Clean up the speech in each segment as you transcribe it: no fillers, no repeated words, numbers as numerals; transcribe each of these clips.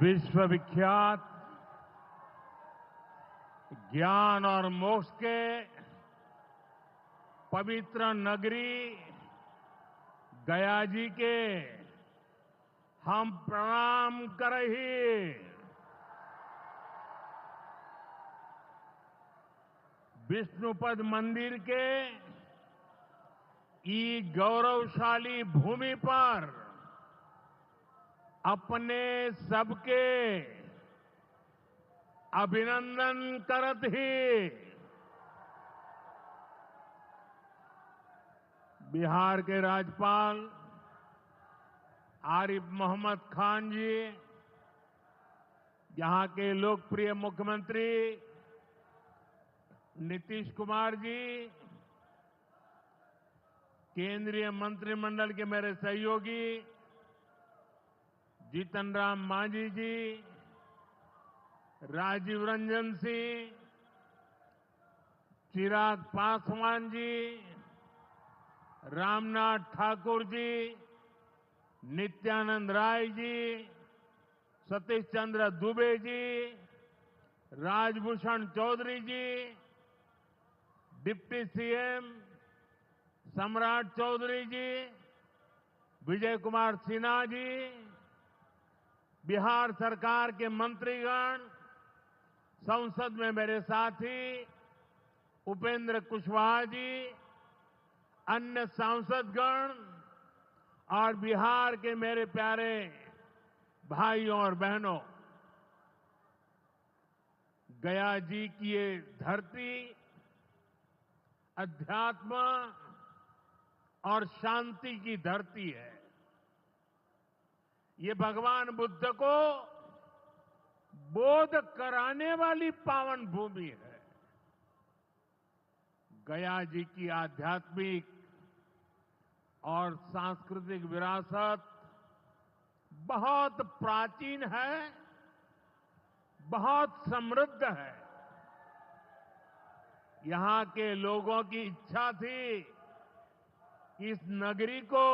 विश्वविख्यात ज्ञान और मोक्ष के पवित्र नगरी गया जी के हम प्रणाम करही। विष्णुपद मंदिर के ई गौरवशाली भूमि पर अपने सबके अभिनंदन करत ही बिहार के राज्यपाल आरिफ मोहम्मद खान जी, यहां के लोकप्रिय मुख्यमंत्री नीतीश कुमार जी, केंद्रीय मंत्रिमंडल के मेरे सहयोगी जीतन राम मांझी जी, राजीव रंजन सिंह, चिराग पासवान जी, रामनाथ ठाकुर जी, नित्यानंद राय जी, सतीश चंद्र दुबे जी, राजभूषण चौधरी जी, डिप्टी सीएम सम्राट चौधरी जी, विजय कुमार सिन्हा जी, बिहार सरकार के मंत्रीगण, संसद में मेरे साथी उपेंद्र कुशवाहा जी, अन्य सांसदगण और बिहार के मेरे प्यारे भाइयों और बहनों, गया जी की ये धरती अध्यात्म और शांति की धरती है। ये भगवान बुद्ध को बोध कराने वाली पावन भूमि है। गया जी की आध्यात्मिक और सांस्कृतिक विरासत बहुत प्राचीन है, बहुत समृद्ध है। यहां के लोगों की इच्छा थी कि इस नगरी को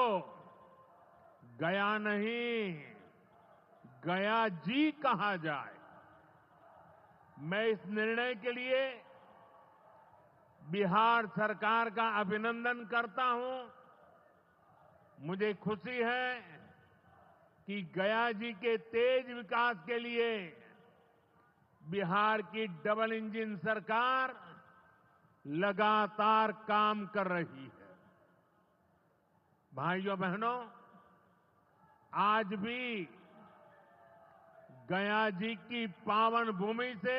गया नहीं, गया जी कहा जाए। मैं इस निर्णय के लिए बिहार सरकार का अभिनंदन करता हूं। मुझे खुशी है कि गया जी के तेज विकास के लिए बिहार की डबल इंजन सरकार लगातार काम कर रही है। भाइयों बहनों, आज भी गया जी की पावन भूमि से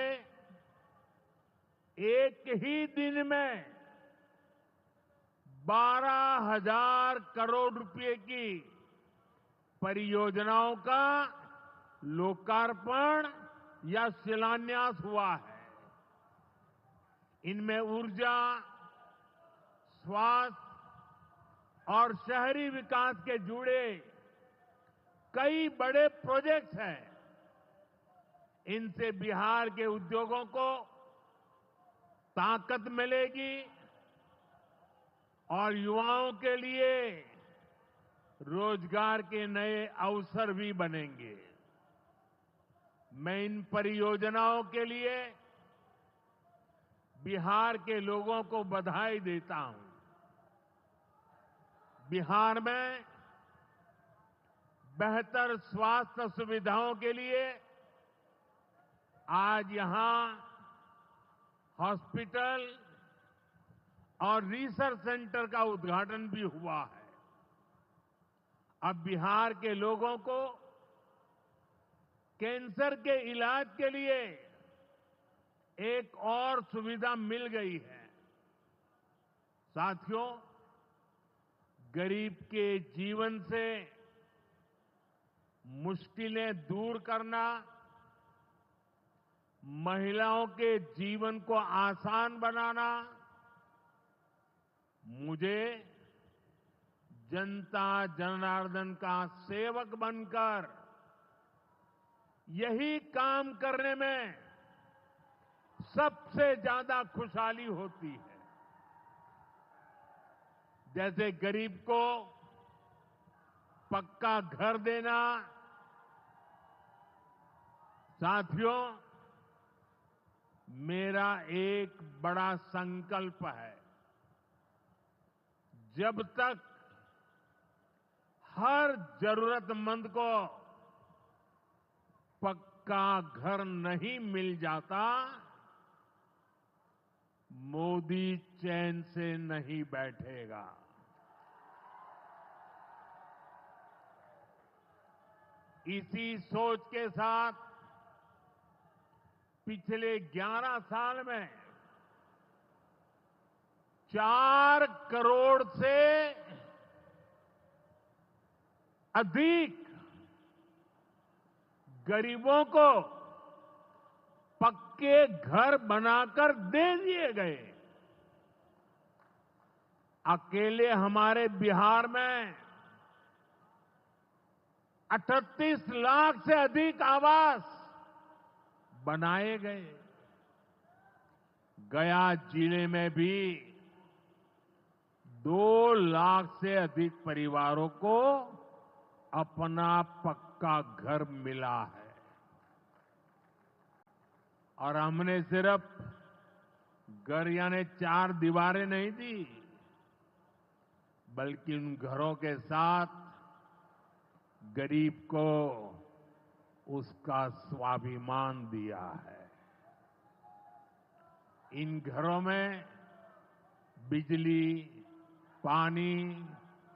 एक ही दिन में 12,000 करोड़ रुपए की परियोजनाओं का लोकार्पण या शिलान्यास हुआ है। इनमें ऊर्जा, स्वास्थ्य और शहरी विकास के जुड़े कई बड़े प्रोजेक्ट्स हैं। इनसे बिहार के उद्योगों को ताकत मिलेगी और युवाओं के लिए रोजगार के नए अवसर भी बनेंगे। मैं इन परियोजनाओं के लिए बिहार के लोगों को बधाई देता हूं। बिहार में बेहतर स्वास्थ्य सुविधाओं के लिए आज यहां हॉस्पिटल और रिसर्च सेंटर का उद्घाटन भी हुआ है। अब बिहार के लोगों को कैंसर के इलाज के लिए एक और सुविधा मिल गई है। साथियों, गरीब के जीवन से मुश्किलें दूर करना, महिलाओं के जीवन को आसान बनाना मुझे जनता जनार्दन का सेवक बनकर यही काम करने में सबसे ज्यादा खुशहाली होती है। जैसे गरीब को पक्का घर देना, साथियों, मेरा एक बड़ा संकल्प है। जब तक हर जरूरतमंद को पक्का घर नहीं मिल जाता, मोदी चैन से नहीं बैठेगा। इसी सोच के साथ पिछले 11 साल में 4 करोड़ से अधिक गरीबों को पक्के घर बनाकर दे दिए गए। अकेले हमारे बिहार में 38 लाख से अधिक आवास बनाए गए। गया जिले में भी 2 लाख से अधिक परिवारों को अपना पक्का घर मिला है। और हमने सिर्फ घर यानी 4 दीवारें नहीं दी, बल्कि उन घरों के साथ गरीब को उसका स्वाभिमान दिया है। इन घरों में बिजली, पानी,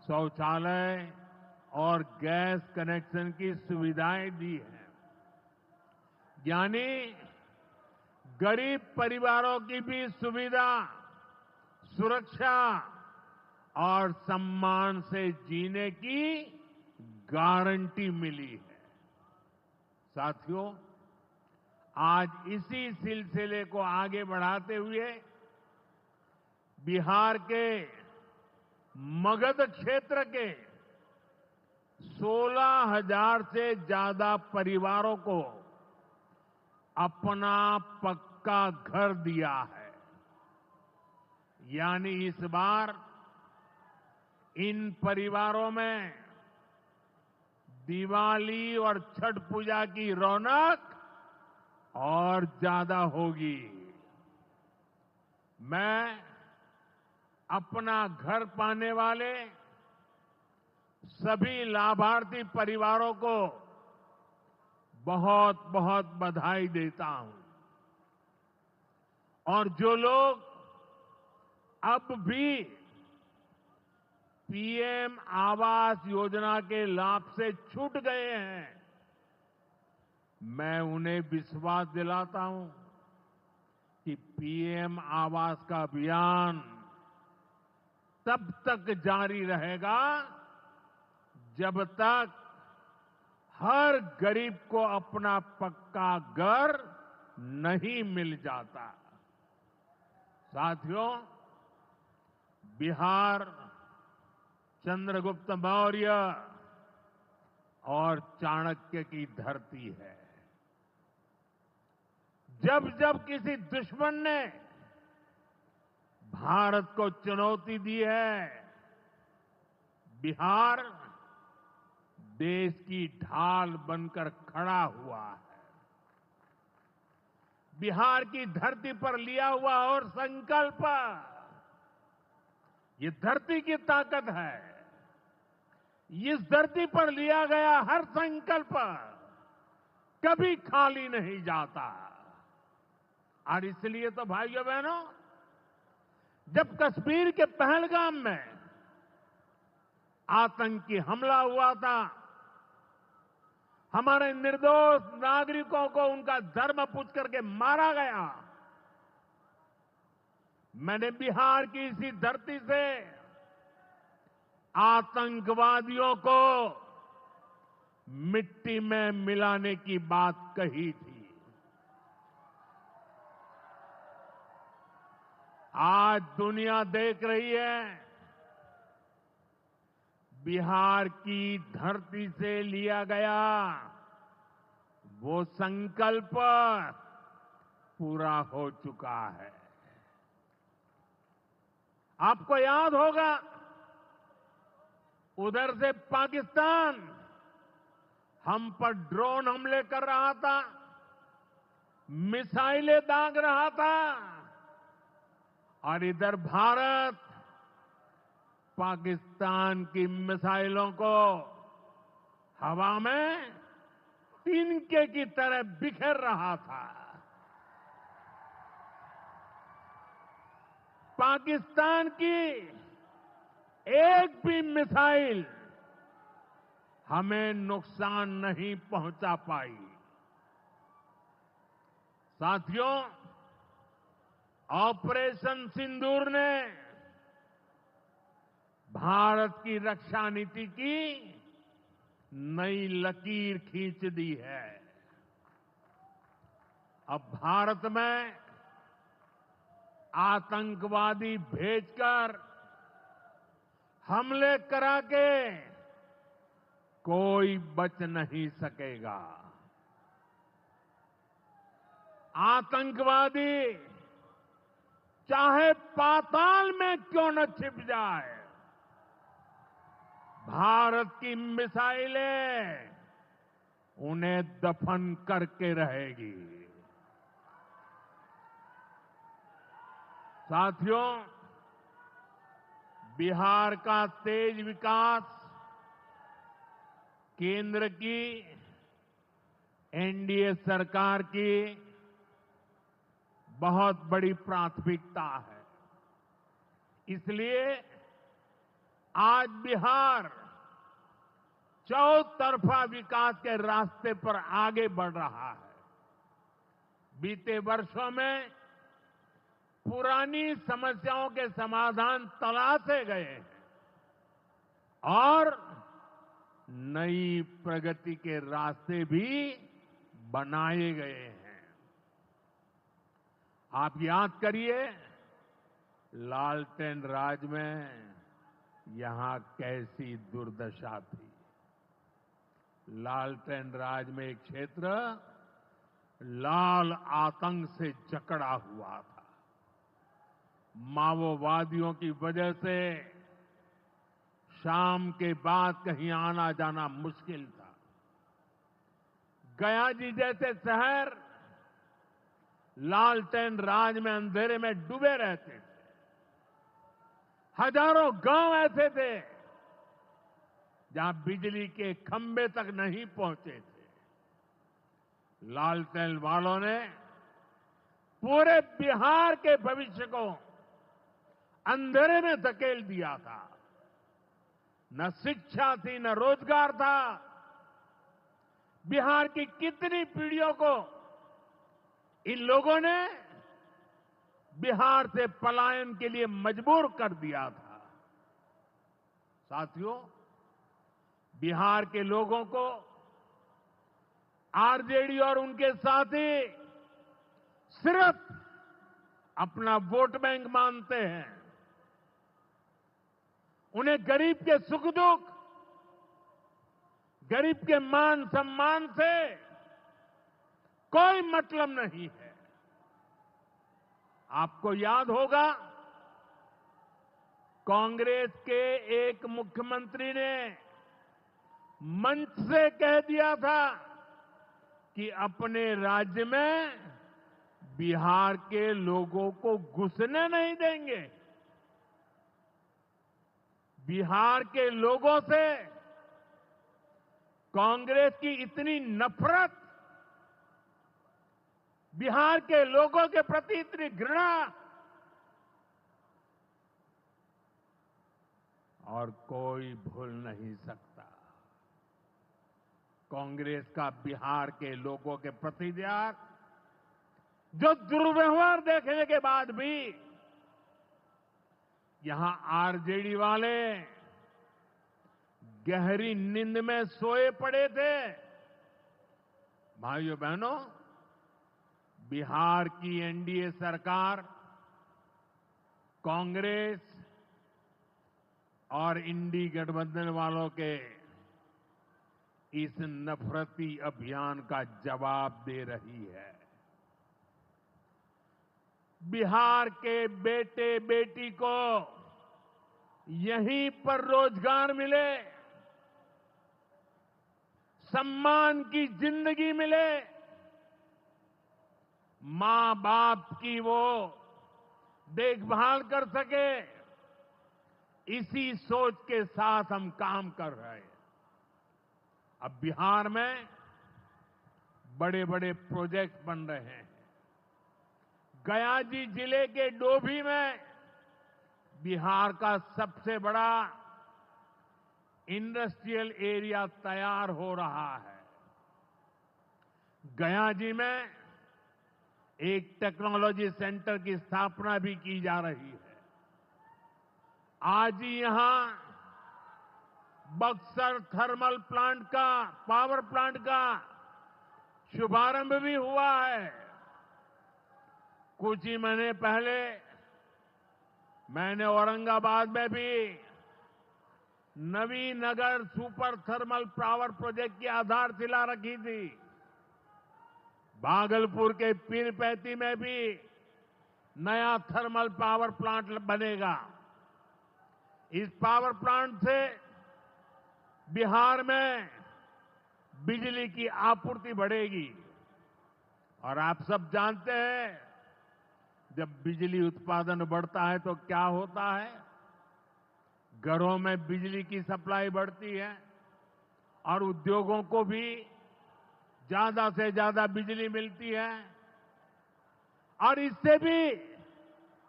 शौचालय और गैस कनेक्शन की सुविधाएं दी हैं। यानी गरीब परिवारों की भी सुविधा, सुरक्षा और सम्मान से जीने की गारंटी मिली है। साथियों, आज इसी सिलसिले को आगे बढ़ाते हुए बिहार के मगध क्षेत्र के 16,000 से ज्यादा परिवारों को अपना पक्का घर दिया है। यानी इस बार इन परिवारों में दिवाली और छठ पूजा की रौनक और ज्यादा होगी। मैं अपना घर पाने वाले सभी लाभार्थी परिवारों को बहुत बहुत बधाई देता हूं। और जो लोग अब भी पीएम आवास योजना के लाभ से छूट गए हैं, मैं उन्हें विश्वास दिलाता हूं कि पीएम आवास का अभियान तब तक जारी रहेगा जब तक हर गरीब को अपना पक्का घर नहीं मिल जाता। साथियों, बिहार चंद्रगुप्त मौर्य और चाणक्य की धरती है। जब जब किसी दुश्मन ने भारत को चुनौती दी है, बिहार देश की ढाल बनकर खड़ा हुआ है। बिहार की धरती पर लिया हुआ और संकल्प, ये धरती की ताकत है। इस धरती पर लिया गया हर संकल्प कभी खाली नहीं जाता। और इसलिए तो भाइयों बहनों, जब कश्मीर के पहलगाम में आतंकी हमला हुआ था, हमारे निर्दोष नागरिकों को उनका धर्म पूछ करके मारा गया, मैंने बिहार की इसी धरती से आतंकवादियों को मिट्टी में मिलाने की बात कही थी। आज दुनिया देख रही है, बिहार की धरती से लिया गया वो संकल्प पूरा हो चुका है। आपको याद होगा, उधर से पाकिस्तान हम पर ड्रोन हमले कर रहा था, मिसाइलें दाग रहा था और इधर भारत पाकिस्तान की मिसाइलों को हवा में तिनके की तरह बिखेर रहा था। पाकिस्तान की एक भी मिसाइल हमें नुकसान नहीं पहुंचा पाई। साथियों, ऑपरेशन सिंदूर ने भारत की रक्षा नीति की नई लकीर खींच दी है। अब भारत में आतंकवादी भेजकर हमले करा के कोई बच नहीं सकेगा। आतंकवादी चाहे पाताल में क्यों न छिप जाए, भारत की मिसाइलें उन्हें दफन करके रहेगी। साथियों, बिहार का तेज विकास केंद्र की एनडीए सरकार की बहुत बड़ी प्राथमिकता है। इसलिए आज बिहार चौतरफा विकास के रास्ते पर आगे बढ़ रहा है। बीते वर्षों में पुरानी समस्याओं के समाधान तलाशे गए हैं और नई प्रगति के रास्ते भी बनाए गए हैं। आप याद करिए, लालटेन राज में यहां कैसी दुर्दशा थी। लालटेन राज में एक क्षेत्र लाल आतंक से जकड़ा हुआ था। माओवादियों की वजह से शाम के बाद कहीं आना जाना मुश्किल था। गया जी जैसे शहर लालटेन राज में अंधेरे में डूबे रहते थे। हजारों गांव ऐसे थे जहां बिजली के खंभे तक नहीं पहुंचे थे। लालटेन वालों ने पूरे बिहार के भविष्य को अंधेरे में धकेल दिया था। न शिक्षा थी, न रोजगार था। बिहार की कितनी पीढ़ियों को इन लोगों ने बिहार से पलायन के लिए मजबूर कर दिया था। साथियों, बिहार के लोगों को आरजेडी और उनके साथी सिर्फ अपना वोट बैंक मानते हैं। उन्हें गरीब के सुख दुख, गरीब के मान सम्मान से कोई मतलब नहीं है। आपको याद होगा, कांग्रेस के एक मुख्यमंत्री ने मंच से कह दिया था कि अपने राज्य में बिहार के लोगों को घुसने नहीं देंगे। बिहार के लोगों से कांग्रेस की इतनी नफरत, बिहार के लोगों के प्रति इतनी घृणा, और कोई भूल नहीं सकता। कांग्रेस का बिहार के लोगों के प्रति त्याग, जो दुर्व्यवहार देखने के बाद भी यहां आरजेडी वाले गहरी नींद में सोए पड़े थे। भाइयों बहनों, बिहार की एनडीए सरकार कांग्रेस और इंडी गठबंधन वालों के इस नफरती अभियान का जवाब दे रही है। बिहार के बेटे बेटी को यहीं पर रोजगार मिले, सम्मान की जिंदगी मिले, मां बाप की वो देखभाल कर सके, इसी सोच के साथ हम काम कर रहे हैं। अब बिहार में बड़े बड़े प्रोजेक्ट बन रहे हैं। गयाजी जिले के डोभी में बिहार का सबसे बड़ा इंडस्ट्रियल एरिया तैयार हो रहा है। गयाजी में एक टेक्नोलॉजी सेंटर की स्थापना भी की जा रही है। आज ही यहां बक्सर थर्मल प्लांट का, पावर प्लांट का शुभारंभ भी हुआ है। कुछ ही महीने पहले मैंने औरंगाबाद में भी Navinagar super thermal power project की आधारशिला रखी थी। भागलपुर के पीरपैंती में भी नया थर्मल पावर प्लांट बनेगा। इस पावर प्लांट से बिहार में बिजली की आपूर्ति बढ़ेगी। और आप सब जानते हैं, जब बिजली उत्पादन बढ़ता है तो क्या होता है? घरों में बिजली की सप्लाई बढ़ती है और उद्योगों को भी ज्यादा से ज्यादा बिजली मिलती है और इससे भी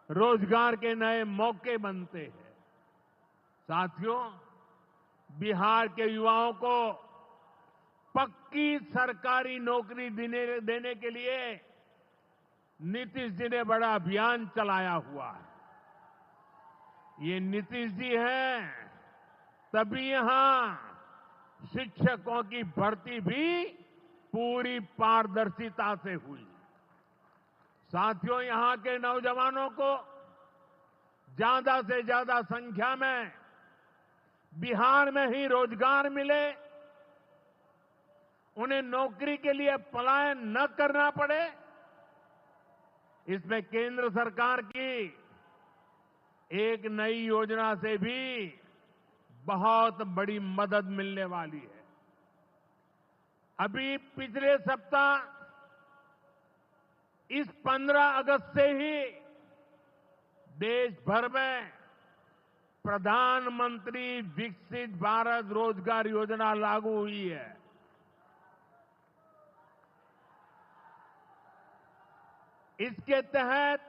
रोजगार के नए मौके बनते हैं। साथियों, बिहार के युवाओं को पक्की सरकारी नौकरी देने के लिए नीतीश जी ने बड़ा अभियान चलाया हुआ है। ये नीतीश जी हैं, तभी यहां शिक्षकों की भर्ती भी पूरी पारदर्शिता से हुई। साथियों, यहां के नौजवानों को ज्यादा से ज्यादा संख्या में बिहार में ही रोजगार मिले, उन्हें नौकरी के लिए पलायन न करना पड़े, इसमें केंद्र सरकार की एक नई योजना से भी बहुत बड़ी मदद मिलने वाली है। अभी पिछले सप्ताह इस 15 अगस्त से ही देश भर में प्रधानमंत्री विकसित भारत रोजगार योजना लागू हुई है। इसके तहत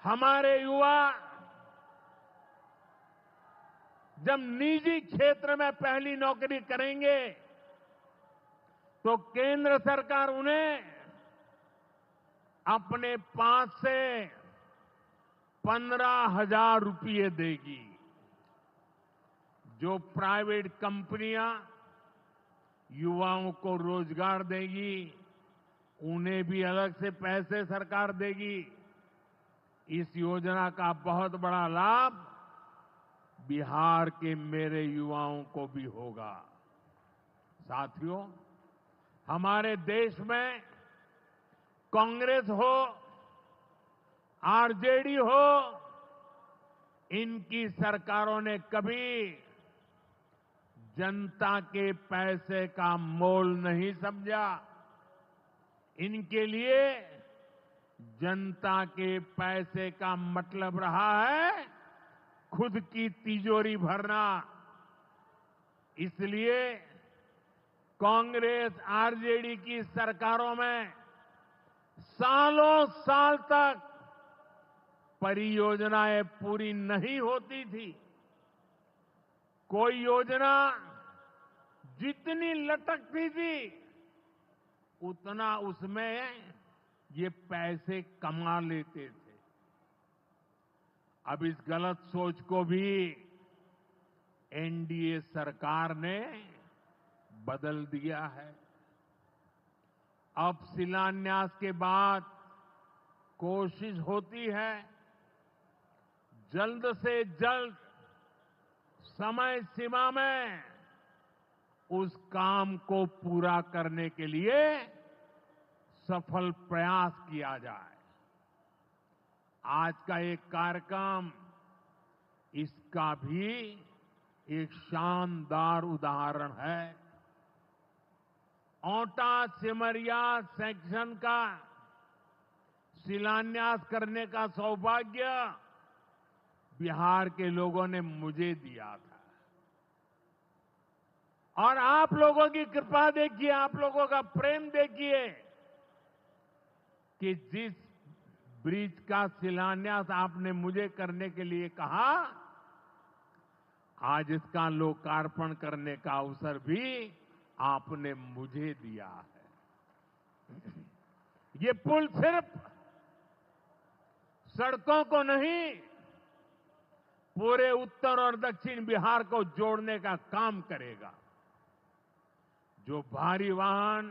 हमारे युवा जब निजी क्षेत्र में पहली नौकरी करेंगे तो केंद्र सरकार उन्हें अपने पास से 15,000 रुपये देगी। जो प्राइवेट कंपनियां युवाओं को रोजगार देगी, उन्हें भी अलग से पैसे सरकार देगी। इस योजना का बहुत बड़ा लाभ बिहार के मेरे युवाओं को भी होगा। साथियों, हमारे देश में कांग्रेस हो, आरजेडी हो, इनकी सरकारों ने कभी जनता के पैसे का मोल नहीं समझा। इनके लिए जनता के पैसे का मतलब रहा है खुद की तिजोरी भरना। इसलिए कांग्रेस आरजेडी की सरकारों में सालों साल तक परियोजनाएं पूरी नहीं होती थी। कोई योजना जितनी लटकती थी उतना उसमें ये पैसे कमा लेते थे। अब इस गलत सोच को भी एनडीए सरकार ने बदल दिया है। अब शिलान्यास के बाद कोशिश होती है जल्द से जल्द समय सीमा में उस काम को पूरा करने के लिए सफल प्रयास किया जाए। आज का एक कार्यक्रम इसका भी एक शानदार उदाहरण है। औंटा सिमरिया सेक्शन का शिलान्यास करने का सौभाग्य बिहार के लोगों ने मुझे दिया था। और आप लोगों की कृपा देखिए, आप लोगों का प्रेम देखिए कि जिस ब्रिज का शिलान्यास आपने मुझे करने के लिए कहा, आज इसका लोकार्पण करने का अवसर भी आपने मुझे दिया है। ये पुल सिर्फ सड़कों को नहीं, पूरे उत्तर और दक्षिण बिहार को जोड़ने का काम करेगा। जो भारी वाहन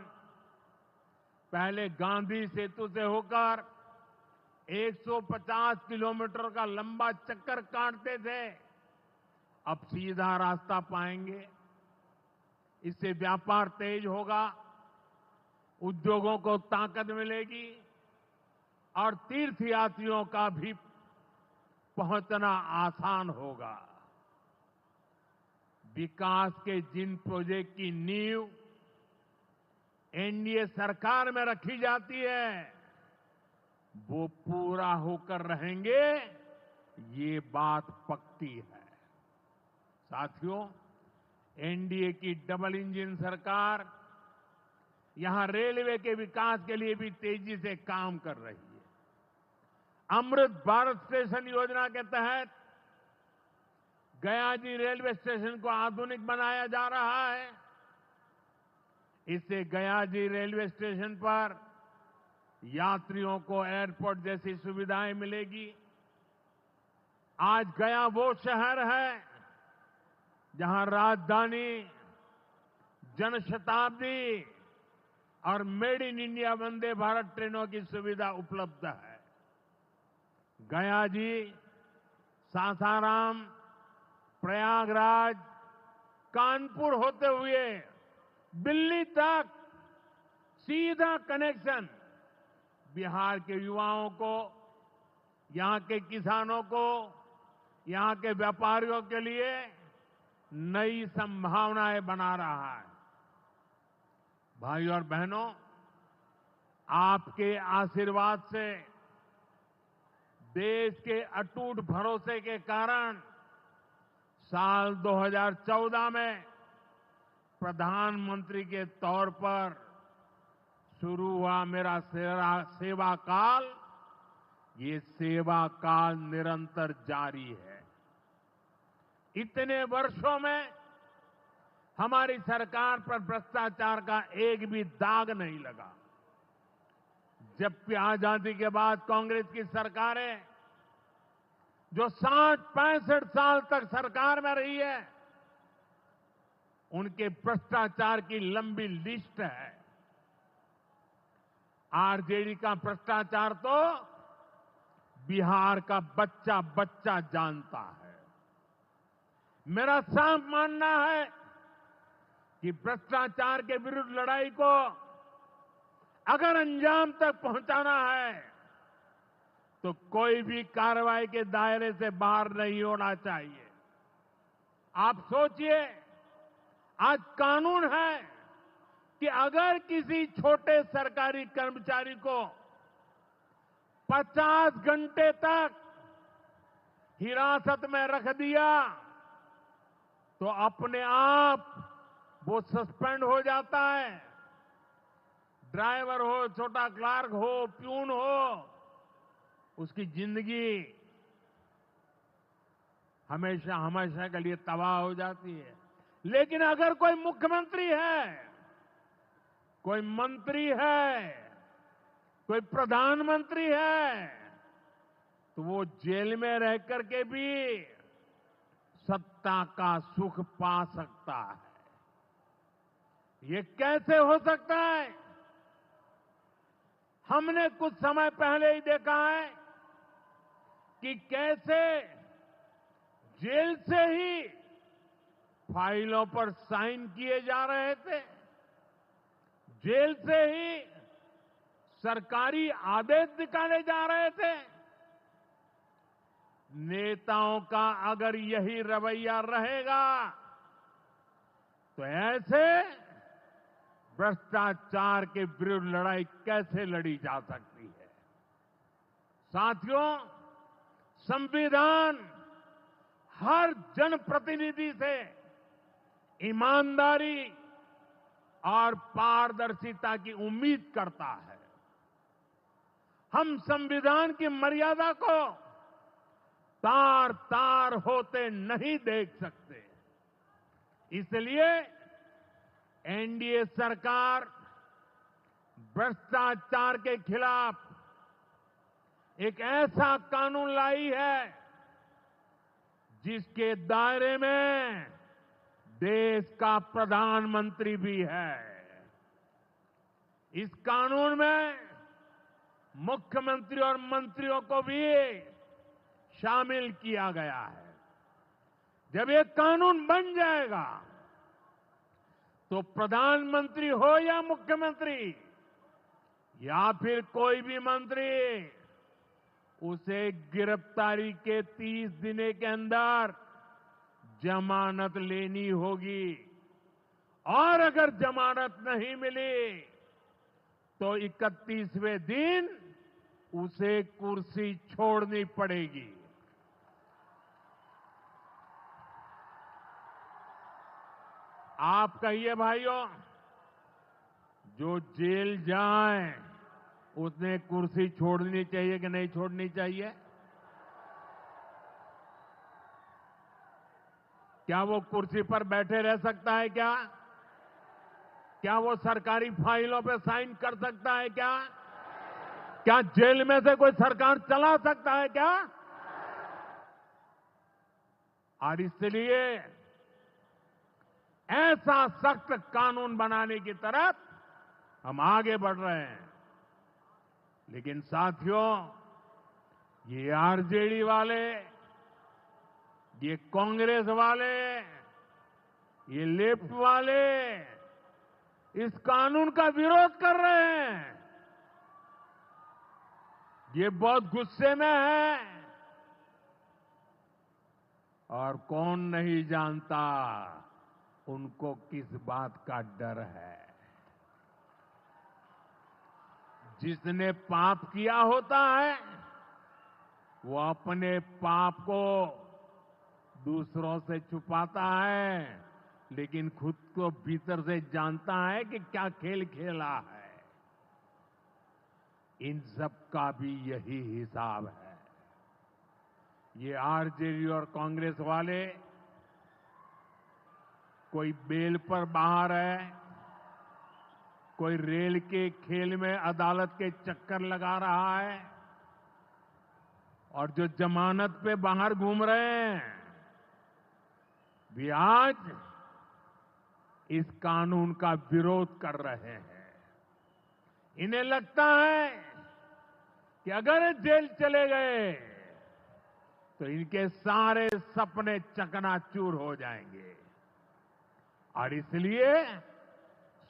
पहले गांधी सेतु से होकर 150 किलोमीटर का लंबा चक्कर काटते थे, अब सीधा रास्ता पाएंगे। इससे व्यापार तेज होगा, उद्योगों को ताकत मिलेगी और तीर्थयात्रियों का भी पहुंचना आसान होगा। विकास के जिन प्रोजेक्ट की नींव एनडीए सरकार में रखी जाती है, वो पूरा होकर रहेंगे, ये बात पक्की है। साथियों, एनडीए की डबल इंजन सरकार यहां रेलवे के विकास के लिए भी तेजी से काम कर रही है। अमृत भारत स्टेशन योजना के तहत गयाजी रेलवे स्टेशन को आधुनिक बनाया जा रहा है। इससे गयाजी रेलवे स्टेशन पर यात्रियों को एयरपोर्ट जैसी सुविधाएं मिलेगी। आज गया वो शहर है जहां राजधानी, जनशताब्दी और made in India Vande Bharat ट्रेनों की सुविधा उपलब्ध है। गया जी सासाराम, प्रयागराज, कानपुर होते हुए दिल्ली तक सीधा कनेक्शन बिहार के युवाओं को, यहां के किसानों को, यहां के व्यापारियों के लिए नई संभावनाएं बना रहा है। भाई और बहनों, आपके आशीर्वाद से, देश के अटूट भरोसे के कारण साल 2014 में प्रधानमंत्री के तौर पर शुरू हुआ मेरा सेवा काल, ये सेवा काल निरंतर जारी है। इतने वर्षों में हमारी सरकार पर भ्रष्टाचार का एक भी दाग नहीं लगा। जबकि आजादी के बाद कांग्रेस की सरकारें जो 60-65 साल तक सरकार में रही है, उनके भ्रष्टाचार की लंबी लिस्ट है। आरजेडी का भ्रष्टाचार तो बिहार का बच्चा बच्चा जानता है। मेरा साफ मानना है कि भ्रष्टाचार के विरुद्ध लड़ाई को अगर अंजाम तक पहुंचाना है तो कोई भी कार्रवाई के दायरे से बाहर नहीं होना चाहिए। आप सोचिए, आज कानून है कि अगर किसी छोटे सरकारी कर्मचारी को 50 घंटे तक हिरासत में रख दिया तो अपने आप वो सस्पेंड हो जाता है। ड्राइवर हो, छोटा क्लार्क हो, प्यून हो, उसकी जिंदगी हमेशा हमेशा के लिए तबाह हो जाती है। लेकिन अगर कोई मुख्यमंत्री है, कोई मंत्री है, कोई प्रधानमंत्री है, तो वो जेल में रह करके भी सत्ता का सुख पा सकता है। ये कैसे हो सकता है? हमने कुछ समय पहले ही देखा है कि कैसे जेल से ही फाइलों पर साइन किए जा रहे थे, जेल से ही सरकारी आदेश निकाले जा रहे थे। नेताओं का अगर यही रवैया रहेगा तो ऐसे भ्रष्टाचार के विरुद्ध लड़ाई कैसे लड़ी जा सकती है। साथियों, संविधान हर जनप्रतिनिधि से ईमानदारी और पारदर्शिता की उम्मीद करता है। हम संविधान की मर्यादा को तार तार होते नहीं देख सकते। इसलिए एनडीए सरकार भ्रष्टाचार के खिलाफ एक ऐसा कानून लाई है जिसके दायरे में देश का प्रधानमंत्री भी है। इस कानून में मुख्यमंत्री और मंत्रियों को भी शामिल किया गया है। जब ये कानून बन जाएगा तो प्रधानमंत्री हो या मुख्यमंत्री या फिर कोई भी मंत्री, उसे गिरफ्तारी के 30 दिन के अंदर जमानत लेनी होगी और अगर जमानत नहीं मिली तो 31वें दिन उसे कुर्सी छोड़नी पड़ेगी। आप कहिए भाइयों, जो जेल जाए उसने कुर्सी छोड़नी चाहिए कि नहीं छोड़नी चाहिए? क्या वो कुर्सी पर बैठे रह सकता है क्या? क्या वो सरकारी फाइलों पे साइन कर सकता है क्या? क्या जेल में से कोई सरकार चला सकता है क्या? और इसलिए ऐसा सख्त कानून बनाने की तरफ हम आगे बढ़ रहे हैं। लेकिन साथियों, ये आरजेडी वाले, ये कांग्रेस वाले, ये लेफ्ट वाले इस कानून का विरोध कर रहे हैं। ये बहुत गुस्से में है और कौन नहीं जानता उनको किस बात का डर है। जिसने पाप किया होता है वो अपने पाप को दूसरों से छुपाता है, लेकिन खुद को भीतर से जानता है कि क्या खेल खेला है। इन सब का भी यही हिसाब है। ये आरजेडी और कांग्रेस वाले कोई बेल पर बाहर है, कोई रेल के खेल में अदालत के चक्कर लगा रहा है और जो जमानत पे बाहर घूम रहे हैं भी आज इस कानून का विरोध कर रहे हैं। इन्हें लगता है कि अगर ये जेल चले गए तो इनके सारे सपने चकनाचूर हो जाएंगे और इसलिए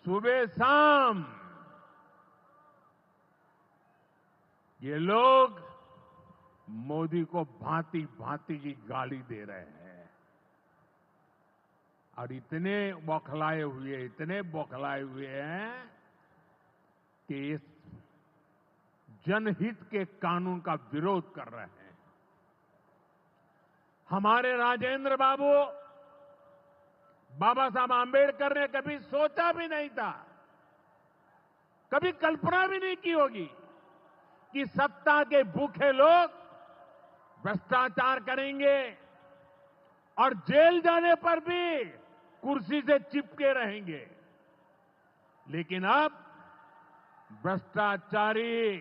सुबह शाम ये लोग मोदी को भांति भांति की गाली दे रहे हैं और इतने बौखलाए हुए हैं कि इस जनहित के कानून का विरोध कर रहे हैं। हमारे राजेंद्र बाबू, बाबा साहब आंबेडकर ने कभी सोचा भी नहीं था, कभी कल्पना भी नहीं की होगी कि सत्ता के भूखे लोग भ्रष्टाचार करेंगे और जेल जाने पर भी कुर्सी से चिपके रहेंगे। लेकिन अब भ्रष्टाचारी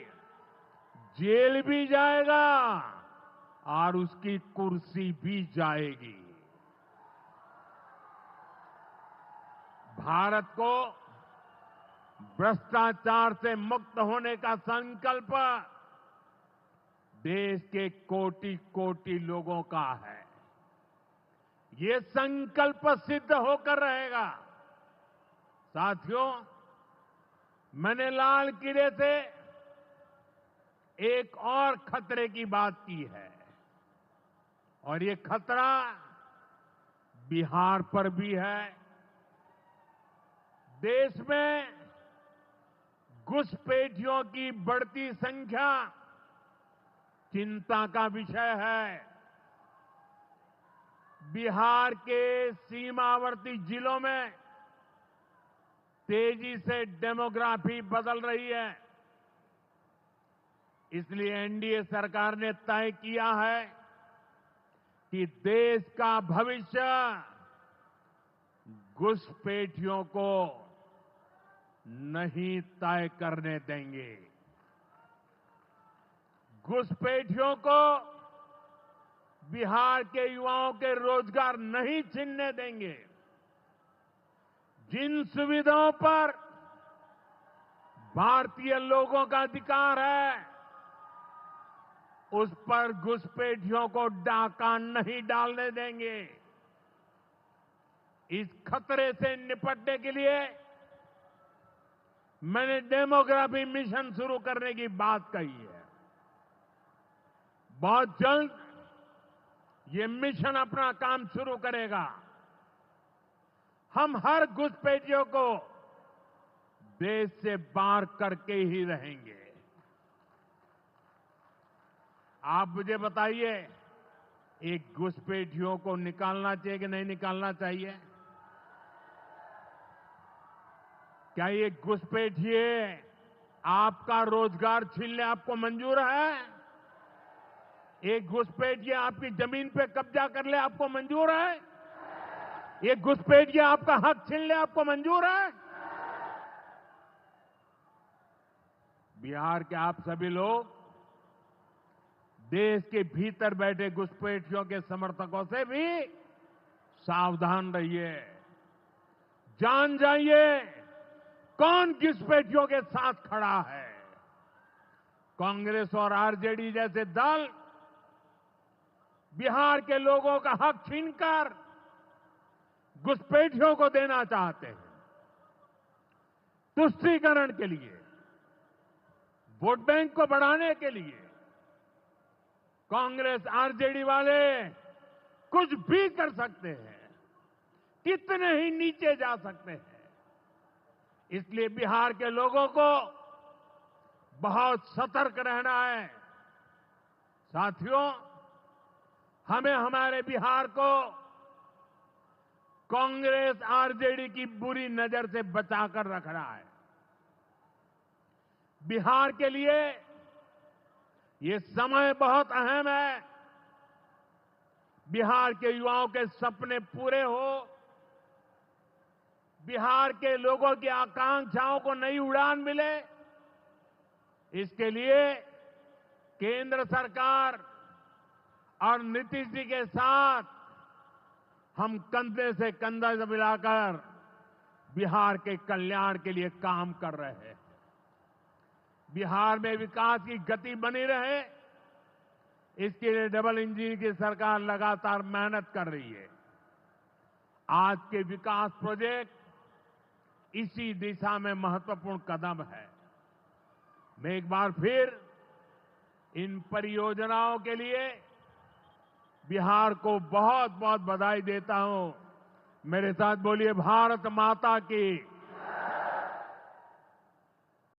जेल भी जाएगा और उसकी कुर्सी भी जाएगी। भारत को भ्रष्टाचार से मुक्त होने का संकल्प देश के कोटि कोटि लोगों का है। ये संकल्प सिद्ध होकर रहेगा। साथियों, मैंने लाल किले से एक और खतरे की बात की है और ये खतरा बिहार पर भी है। देश में घुसपैठियों की बढ़ती संख्या चिंता का विषय है। बिहार के सीमावर्ती जिलों में तेजी से डेमोग्राफी बदल रही है। इसलिए एनडीए सरकार ने तय किया है कि देश का भविष्य घुसपैठियों को नहीं तय करने देंगे। घुसपैठियों को बिहार के युवाओं के रोजगार नहीं छीनने देंगे। जिन सुविधाओं पर भारतीय लोगों का अधिकार है, उस पर घुसपैठियों को डाका नहीं डालने देंगे। इस खतरे से निपटने के लिए मैंने डेमोग्राफी मिशन शुरू करने की बात कही है। बहुत जल्द ये मिशन अपना काम शुरू करेगा। हम हर घुसपैठियों को देश से बाहर करके ही रहेंगे। आप मुझे बताइए, एक घुसपैठियों को निकालना चाहिए कि नहीं निकालना चाहिए? क्या ये घुसपैठिए आपका रोजगार छीनने आपको मंजूर है? एक घुसपैठिए आपकी जमीन पे कब्जा कर ले आपको मंजूर है? एक घुसपैठिए आपका हक छीन ले आपको मंजूर है? बिहार के आप सभी लोग देश के भीतर बैठे घुसपैठियों के समर्थकों से भी सावधान रहिए। जान जाइए कौन घुसपैठियों के साथ खड़ा है। कांग्रेस और आरजेडी जैसे दल बिहार के लोगों का हक छीनकर घुसपैठियों को देना चाहते हैं। तुष्टीकरण के लिए, वोट बैंक को बढ़ाने के लिए कांग्रेस आरजेडी वाले कुछ भी कर सकते हैं, कितने ही नीचे जा सकते हैं। इसलिए बिहार के लोगों को बहुत सतर्क रहना है। साथियों, हमें हमारे बिहार को कांग्रेस आरजेडी की बुरी नजर से बचाकर रखना है। बिहार के लिए ये समय बहुत अहम है। बिहार के युवाओं के सपने पूरे हो, बिहार के लोगों की आकांक्षाओं को नई उड़ान मिले, इसके लिए केंद्र सरकार और नीतीश जी के साथ हम कंधे से कंधा मिलाकर बिहार के कल्याण के लिए काम कर रहे हैं। बिहार में विकास की गति बनी रहे, इसके लिए डबल इंजन की सरकार लगातार मेहनत कर रही है। आज के विकास प्रोजेक्ट इसी दिशा में महत्वपूर्ण कदम है। मैं एक बार फिर इन परियोजनाओं के लिए बिहार को बहुत बहुत बधाई देता हूं। मेरे साथ बोलिए, भारत माता की।